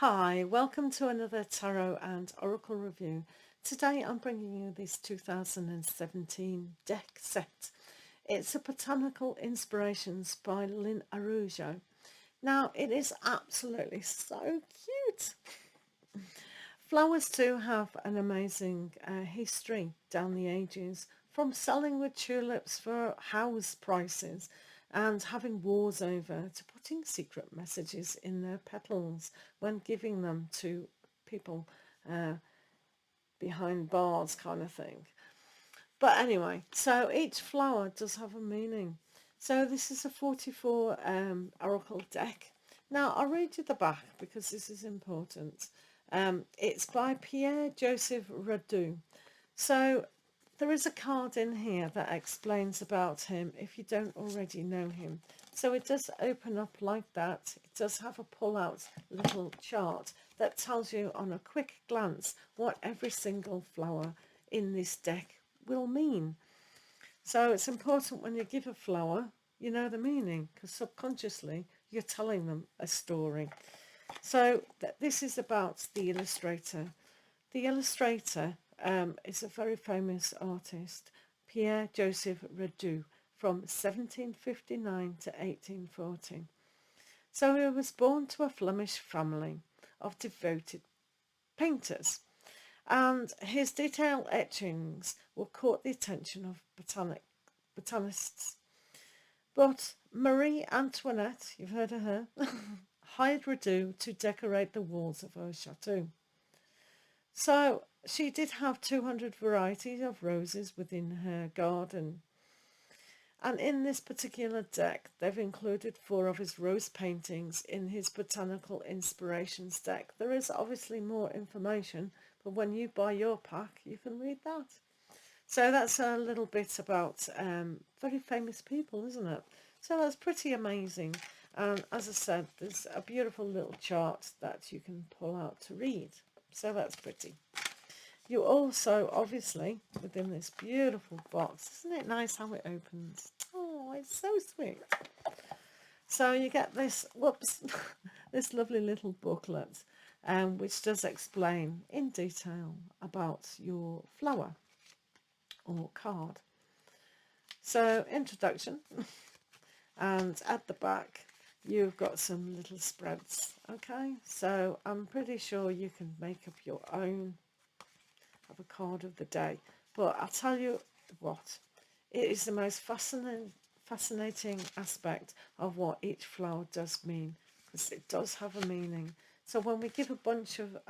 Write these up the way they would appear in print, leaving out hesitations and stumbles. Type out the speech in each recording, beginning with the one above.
Hi, welcome to another Tarot and Oracle review. Today I'm bringing you this 2017 deck set. It's a Botanical Inspirations by Lynn Arujo. Now, it is absolutely so cute. Flowers too have an amazing history down the ages, from selling with tulips for house prices and having wars over to putting secret messages in their petals when giving them to people behind bars kind of thing. But anyway, so each flower does have a meaning. So this is a 44 oracle deck. Now I'll read you the back because this is important. It's by Pierre-Joseph Radu. So there is a card in here that explains about him if you don't already know him. So it does open up like that. It does have a pull-out little chart that tells you on a quick glance what every single flower in this deck will mean. So it's important when you give a flower, you know the meaning, because subconsciously you're telling them a story. So this is about the illustrator. The illustrator is a very famous artist, Pierre-Joseph Radu, from 1759 to 1840. So he was born to a Flemish family of devoted painters, and his detailed etchings will caught the attention of botanists. But Marie Antoinette, you've heard of her, hired Radu to decorate the walls of her chateau. So she did have 200 varieties of roses within her garden. And in this particular deck, they've included 4 of his rose paintings in his Botanical Inspirations deck. There is obviously more information, but when you buy your pack, you can read that. So that's a little bit about very famous people, isn't it? So that's pretty amazing. And as I said, there's a beautiful little chart that you can pull out to read. So that's pretty. You also, obviously, within this beautiful box, isn't it nice how it opens? Oh, it's so sweet. So you get this, whoops, this lovely little booklet, which does explain in detail about your flower or card. So introduction, and at the back you've got some little spreads. Okay, so I'm pretty sure you can make up your own of a card of the day, but I'll tell you what, it is the most fascinating aspect of what each flower does mean, because it does have a meaning. So when we give a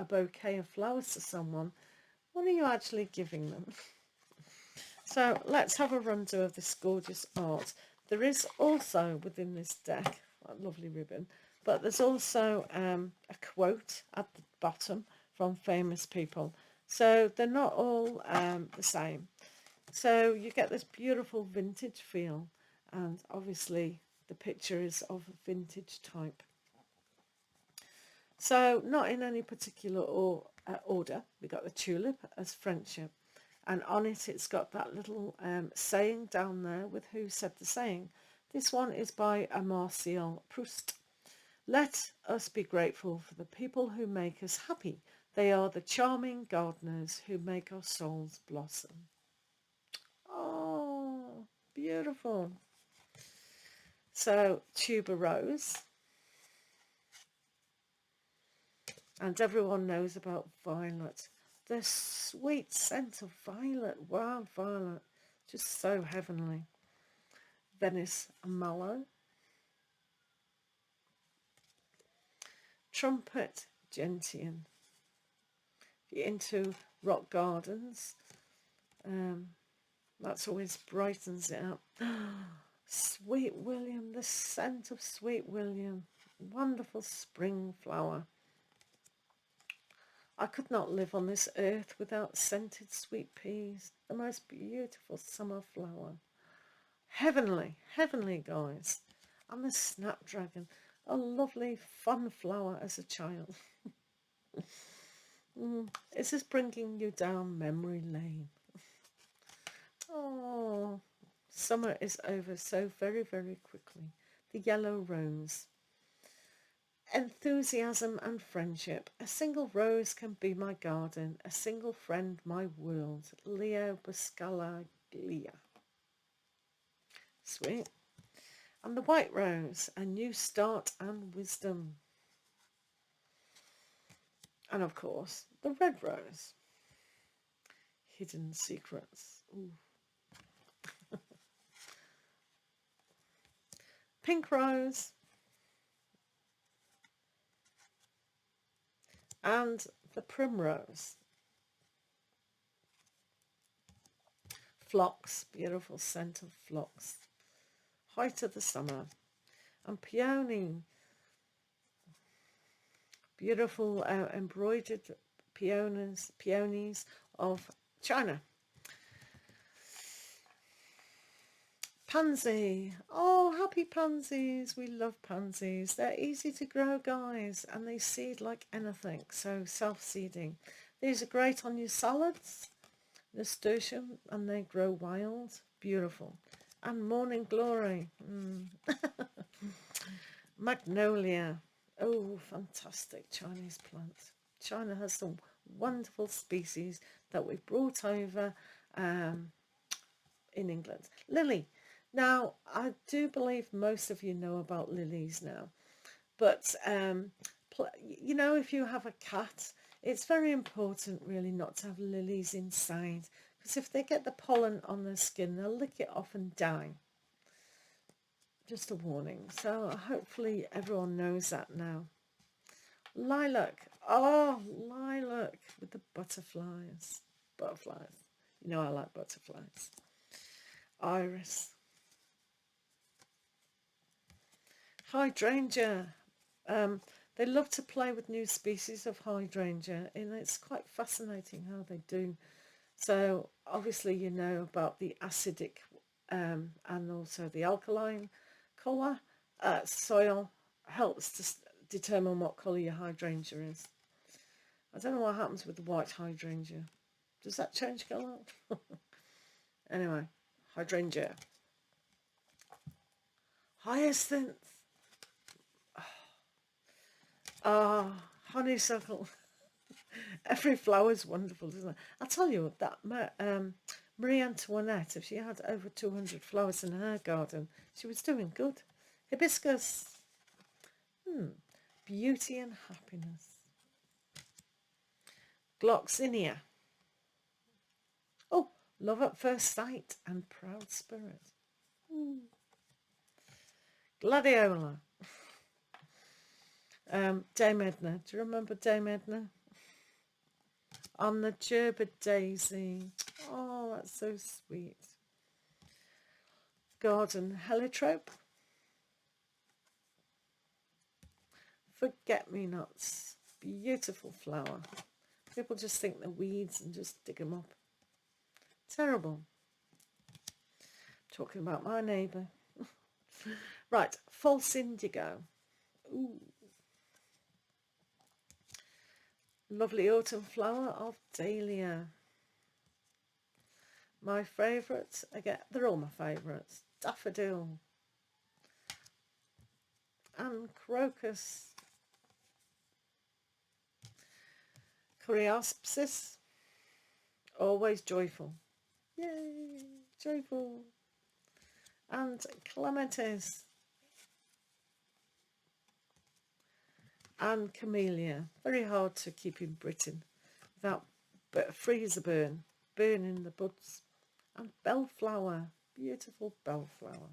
bouquet of flowers to someone, what are you actually giving them? So let's have a run-through of this gorgeous art. There is also within this deck, a lovely ribbon, but there's also a quote at the bottom from famous people. So they're not all the same. So you get this beautiful vintage feel, and obviously the picture is of a vintage type. So not in any particular order. We got the tulip as friendship. And on it, it's got that little saying down there with who said the saying. This one is by Marcel Proust. Let us be grateful for the people who make us happy. They are the charming gardeners who make our souls blossom. Oh, beautiful. So, tuberose. And everyone knows about violet. The sweet scent of violet, wild violet, just so heavenly. Venice mallow. Trumpet gentian. If you're into rock gardens, that's always brightens it up. Sweet William, the scent of Sweet William. Wonderful spring flower. I could not live on this earth without scented sweet peas, the most beautiful summer flower. Heavenly, heavenly, guys. And the snapdragon, a lovely fun flower as a child. Is this bringing you down memory lane? Oh, summer is over so very, very quickly. The yellow rose. Enthusiasm and friendship. A single rose can be my garden, a single friend my world. Leo Buscaglia. Sweet. And the white rose, a new start and wisdom. And of course, the red rose, hidden secrets. Ooh. Pink rose. And the primrose. Phlox, beautiful scent of phlox. Height of the summer. And peony, beautiful embroidered peonies of China. Pansy. Oh, happy pansies. We love pansies. They're easy to grow, guys, and they seed like anything, so self-seeding. These are great on your salads, nasturtium, and they grow wild. Beautiful. And morning glory. Magnolia. Oh, fantastic Chinese plant. China has some wonderful species that we've brought over in England. Lily. Now, I do believe most of you know about lilies now, but you know, if you have a cat, it's very important really not to have lilies inside, because if they get the pollen on their skin, they'll lick it off and die. Just a warning. So hopefully everyone knows that now. Lilac. Oh, lilac with the butterflies. Butterflies. You know I like butterflies. Iris. Hydrangea. They love to play with new species of hydrangea, and it's quite fascinating how they do. So obviously you know about the acidic and also the alkaline colour. Soil helps to determine what colour your hydrangea is. I don't know what happens with the white hydrangea. Does that change colour? Anyway, hydrangea. Hyacinth. Honeysuckle. Every flower's wonderful, isn't it? I'll tell you that Marie Antoinette, if she had over 200 flowers in her garden, she was doing good. Hibiscus. Beauty and happiness. Gloxinia. Oh, love at first sight and proud spirit. Gladiola. Dame Edna. Do you remember Dame Edna? On the gerbid daisy. Oh, that's so sweet. Garden heliotrope. Forget-me-nots. Beautiful flower. People just think they're weeds and just dig them up. Terrible. Talking about my neighbour. Right, false indigo. Ooh. Lovely autumn flower of dahlia. My favourites, again, they're all my favourites. Daffodil. And crocus. Coreopsis. Always joyful. Yay, joyful. And clematis. And camellia. Very hard to keep in Britain without freezer burn. Burn in the buds. And bellflower. Beautiful bellflower.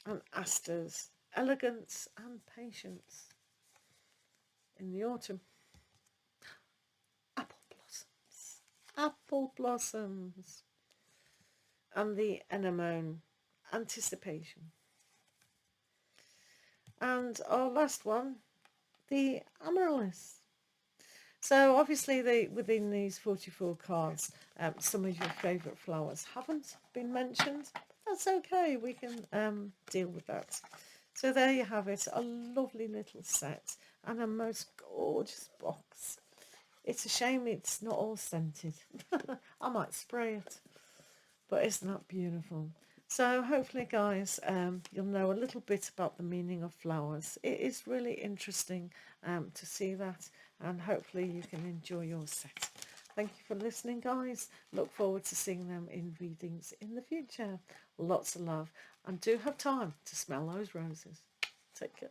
And asters. Elegance and patience. In the autumn. Apple blossoms. Apple blossoms. And the anemone. Anticipation. And our last one, the amaryllis. So obviously within these 44 cards, some of your favourite flowers haven't been mentioned. But that's okay, we can deal with that. So there you have it, a lovely little set and a most gorgeous box. It's a shame it's not all scented. I might spray it, but isn't that beautiful? So hopefully, guys, you'll know a little bit about the meaning of flowers. It is really interesting to see that, and hopefully you can enjoy your set. Thank you for listening, guys. Look forward to seeing them in readings in the future. Lots of love, and do have time to smell those roses. Take care.